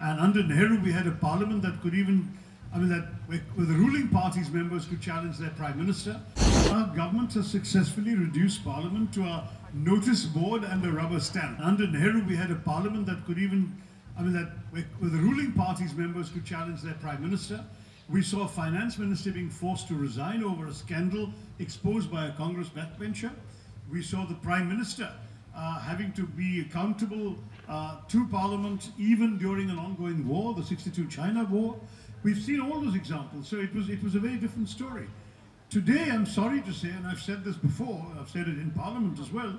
And under Nehru, we had a parliament that could even, where the ruling party's members could challenge their prime minister. Our government has successfully reduced parliament to a notice board and a rubber stamp. Under Nehru, we had a parliament that could even, where the ruling party's members could challenge their prime minister. We saw a finance minister being forced to resign over a scandal exposed by a Congress backbencher. We saw the prime minister having to be accountable to Parliament even during an ongoing war, the 62 China war. We've seen all those examples, so it was a very different story. Today, I'm sorry to say, and I've said this before, I've said it in Parliament as well,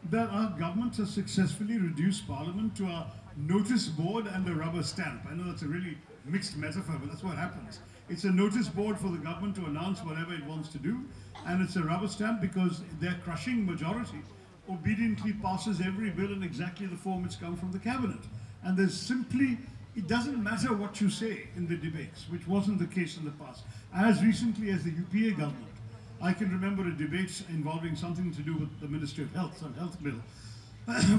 that our government has successfully reduced Parliament to a notice board and a rubber stamp. I know that's a really mixed metaphor, but that's what happens. It's a notice board for the government to announce whatever it wants to do, and it's a rubber stamp because their crushing majority obediently passes every bill in exactly the form it's come from the cabinet. And there's simply, it doesn't matter what you say in the debates, which wasn't the case in the past. As recently as the UPA government, I can remember a debate involving something to do with the Ministry of Health, some health bill,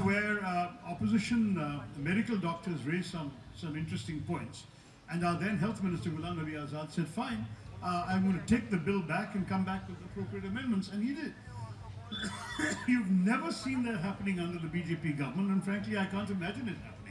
where opposition medical doctors raised some interesting points. And our then Health Minister, Ghulam Nabi Azad, said, fine, I'm going to take the bill back and come back with appropriate amendments, and he did. You've never seen that happening under the BJP government, and frankly, I can't imagine it happening.